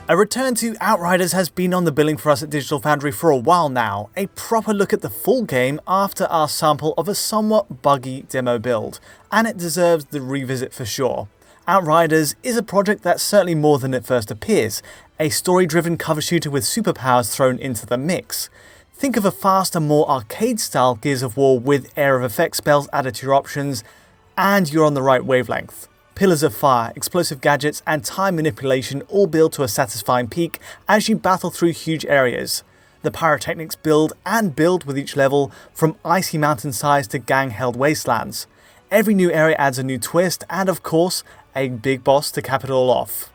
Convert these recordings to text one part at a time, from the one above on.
A return to Outriders has been on the billing for us at Digital Foundry for a while now, a proper look at the full game after our sample of a somewhat buggy demo build, and it deserves the revisit for sure. Outriders is a project that's certainly more than it first appears, a story-driven cover shooter with superpowers thrown into the mix. Think of a faster, more arcade-style Gears of War with Air of Effect spells added to your options, and you're on the right wavelength. Pillars of fire, explosive gadgets, and time manipulation all build to a satisfying peak as you battle through huge areas. The pyrotechnics build with each level, from icy mountainsides to gang-held wastelands. Every new area adds a new twist, and of course, a big boss to cap it all off.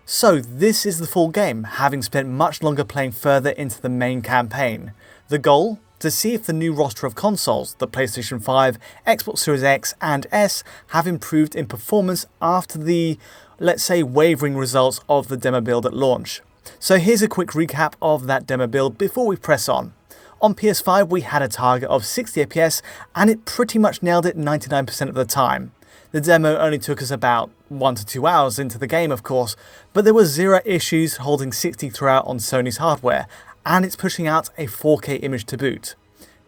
So this is the full game, having spent much longer playing further into the main campaign. The goal? To see if the new roster of consoles, the PlayStation 5, Xbox Series X and S, have improved in performance after the, let's say, wavering results of the demo build at launch. So here's a quick recap of that demo build before we press on. On PS5 we had a target of 60 FPS and it pretty much nailed it 99% of the time. The demo only took us about 1 to 2 hours into the game of course, but there were zero issues holding 60 throughout on Sony's hardware, and it's pushing out a 4K image to boot.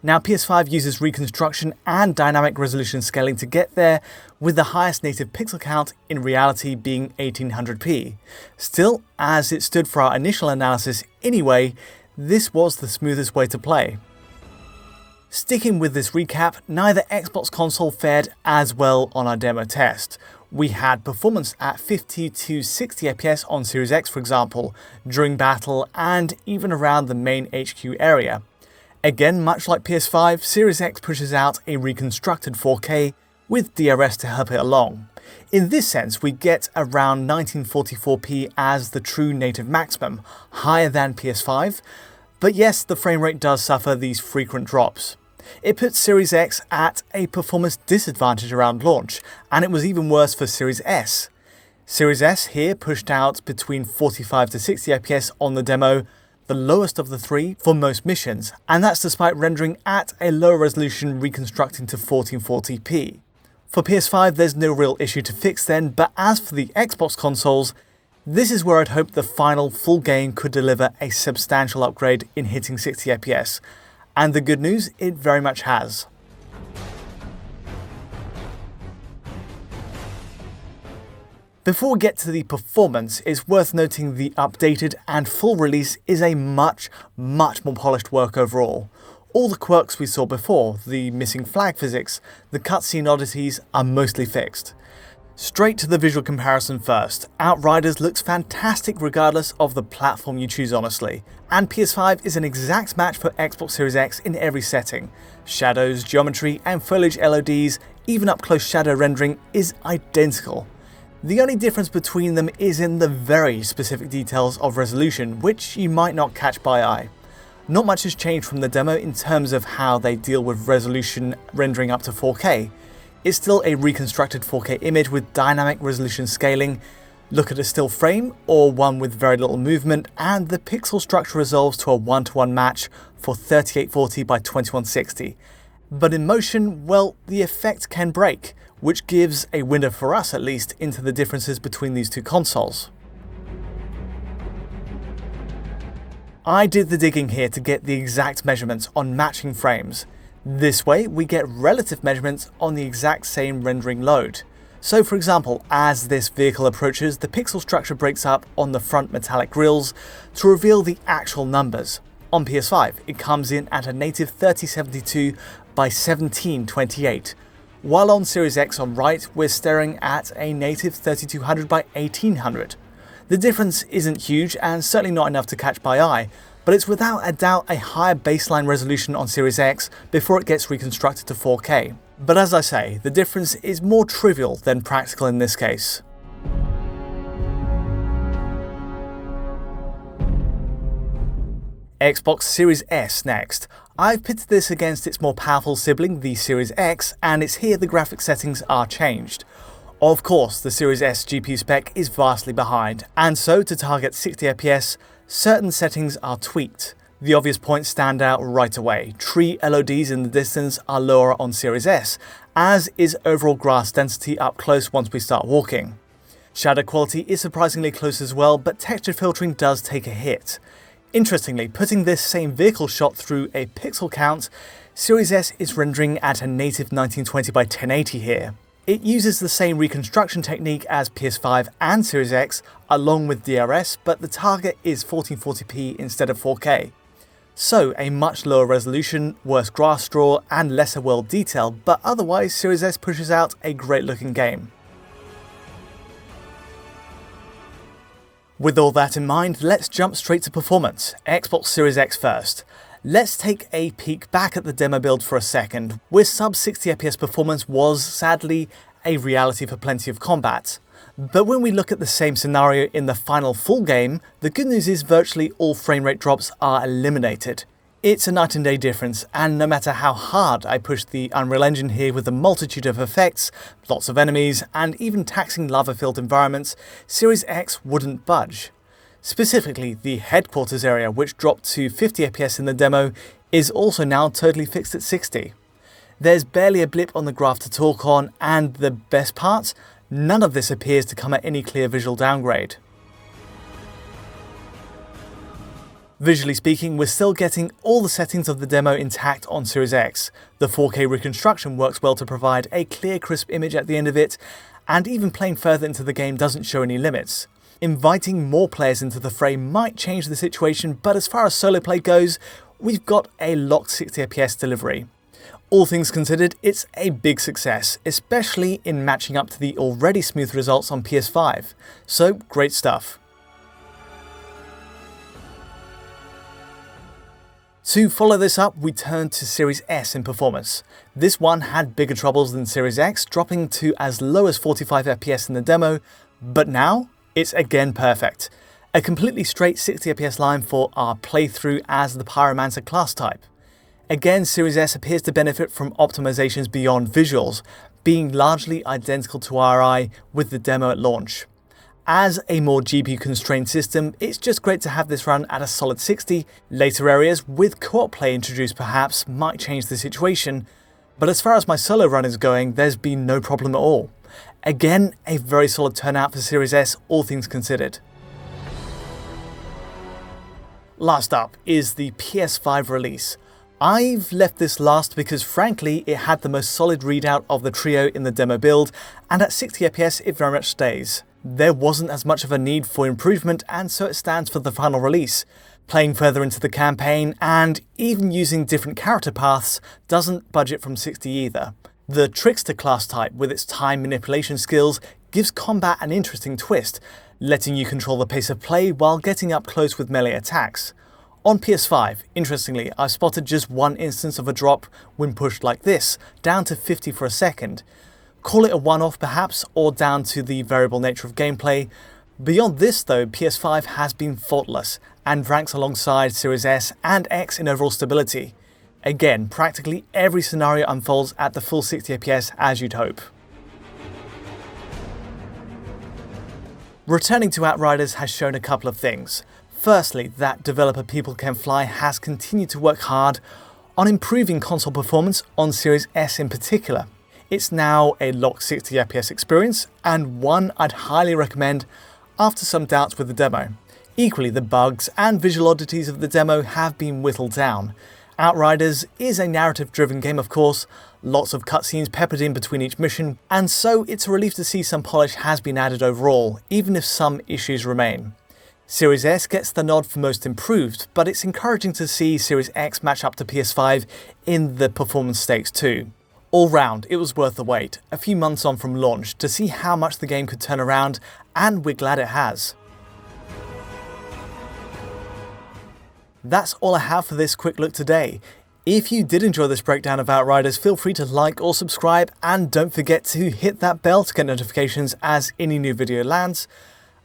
Now PS5 uses reconstruction and dynamic resolution scaling to get there, with the highest native pixel count in reality being 1800p. Still, as it stood for our initial analysis anyway, this was the smoothest way to play. Sticking with this recap, neither Xbox console fared as well on our demo test. We had performance at 50 to 60 FPS on Series X for example, during battle and even around the main HQ area. Again, much like PS5, Series X pushes out a reconstructed 4K with DRS to help it along. In this sense, we get around 1944p as the true native maximum, higher than PS5, but yes, the frame rate does suffer these frequent drops. It puts Series X at a performance disadvantage around launch, and it was even worse for Series S. Series S here pushed out between 45 to 60 FPS on the demo, the lowest of the three for most missions, and that's despite rendering at a lower resolution reconstructing to 1440p. For PS5 there's no real issue to fix then, but as for the Xbox consoles, this is where I'd hoped the final full game could deliver a substantial upgrade in hitting 60 FPS. And the good news, it very much has. Before we get to the performance, it's worth noting the updated and full release is a much more polished work overall. All the quirks we saw before, the missing flag physics, the cutscene oddities are mostly fixed. Straight to the visual comparison first, Outriders looks fantastic regardless of the platform you choose honestly, and PS5 is an exact match for Xbox Series X in every setting. Shadows, geometry and foliage LODs, even up close shadow rendering is identical. The only difference between them is in the very specific details of resolution, which you might not catch by eye. Not much has changed from the demo in terms of how they deal with resolution rendering up to 4K. It's still a reconstructed 4K image with dynamic resolution scaling. Look at a still frame or one with very little movement and the pixel structure resolves to a 1:1 match for 3840 by 2160. But in motion, well, the effect can break, which gives a window for us at least into the differences between these two consoles. I did the digging here to get the exact measurements on matching frames. This way, we get relative measurements on the exact same rendering load. So for example, as this vehicle approaches, the pixel structure breaks up on the front metallic grills to reveal the actual numbers. On PS5, it comes in at a native 3072 by 1728, while on Series X on right, we're staring at a native 3200 by 1800. The difference isn't huge and certainly not enough to catch by eye, but it's without a doubt a higher baseline resolution on Series X before it gets reconstructed to 4K. But as I say, the difference is more trivial than practical in this case. Xbox Series S next. I've pitted this against its more powerful sibling, the Series X, and it's here the graphic settings are changed. Of course, the Series S GPU spec is vastly behind, and so to target 60 FPS, certain settings are tweaked. The obvious points stand out right away. Tree LODs in the distance are lower on Series S, as is overall grass density up close once we start walking. Shadow quality is surprisingly close as well, but texture filtering does take a hit. Interestingly, putting this same vehicle shot through a pixel count, Series S is rendering at a native 1920 by 1080 here. It uses the same reconstruction technique as PS5 and Series X along with DRS, but the target is 1440p instead of 4K. So a much lower resolution, worse grass draw and lesser world detail, but otherwise Series S pushes out a great looking game. With all that in mind, let's jump straight to performance. Xbox Series X first. Let's take a peek back at the demo build for a second, where sub 60 FPS performance was, sadly, a reality for plenty of combat. But when we look at the same scenario in the final full game, the good news is virtually all frame rate drops are eliminated. It's a night and day difference, and no matter how hard I push the Unreal Engine here with a multitude of effects, lots of enemies, and even taxing lava-filled environments, Series X wouldn't budge. Specifically, the headquarters area, which dropped to 50 FPS in the demo, is also now totally fixed at 60. There's barely a blip on the graph to talk on, and the best part? None of this appears to come at any clear visual downgrade. Visually speaking, we're still getting all the settings of the demo intact on Series X. The 4K reconstruction works well to provide a clear, crisp image at the end of it, and even playing further into the game doesn't show any limits. Inviting more players into the fray might change the situation, but as far as solo play goes, we've got a locked 60 FPS delivery. All things considered, it's a big success, especially in matching up to the already smooth results on PS5. So, great stuff. To follow this up, we turn to Series S in performance. This one had bigger troubles than Series X, dropping to as low as 45 FPS in the demo, but now it's again perfect. A completely straight 60 FPS line for our playthrough as the Pyromancer class type. Again, Series S appears to benefit from optimizations beyond visuals, being largely identical to RI with the demo at launch. As a more GPU-constrained system, it's just great to have this run at a solid 60. Later areas, with co-op play introduced perhaps, might change the situation, but as far as my solo run is going, there's been no problem at all. Again, a very solid turnout for Series S, all things considered. Last up is the PS5 release. I've left this last because frankly, it had the most solid readout of the trio in the demo build, and at 60 FPS it very much stays. There wasn't as much of a need for improvement, and so it stands for the final release. Playing further into the campaign, and even using different character paths, doesn't budget from 60 either. The Trickster class type, with its time manipulation skills, gives combat an interesting twist, letting you control the pace of play while getting up close with melee attacks. On PS5, interestingly, I've spotted just one instance of a drop when pushed like this, down to 50 for a second. Call it a one-off perhaps, or down to the variable nature of gameplay. Beyond this though, PS5 has been faultless, and ranks alongside Series S and X in overall stability. Again, practically every scenario unfolds at the full 60 FPS as you'd hope. Returning to Outriders has shown a couple of things. Firstly, that developer People Can Fly has continued to work hard on improving console performance on Series S in particular. It's now a locked 60 FPS experience, and one I'd highly recommend after some doubts with the demo. Equally, the bugs and visual oddities of the demo have been whittled down. Outriders is a narrative-driven game, of course, lots of cutscenes peppered in between each mission, and so it's a relief to see some polish has been added overall, even if some issues remain. Series S gets the nod for most improved, but it's encouraging to see Series X match up to PS5 in the performance stakes too. All round, it was worth the wait, a few months on from launch, to see how much the game could turn around, and we're glad it has. That's all I have for this quick look today. If you did enjoy this breakdown of Outriders, feel free to like or subscribe, and don't forget to hit that bell to get notifications as any new video lands.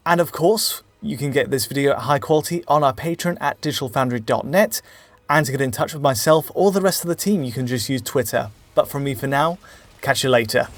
And of course, you can get this video at high quality on our Patreon at digitalfoundry.net, and to get in touch with myself or the rest of the team, you can just use Twitter. But from me for now, catch you later.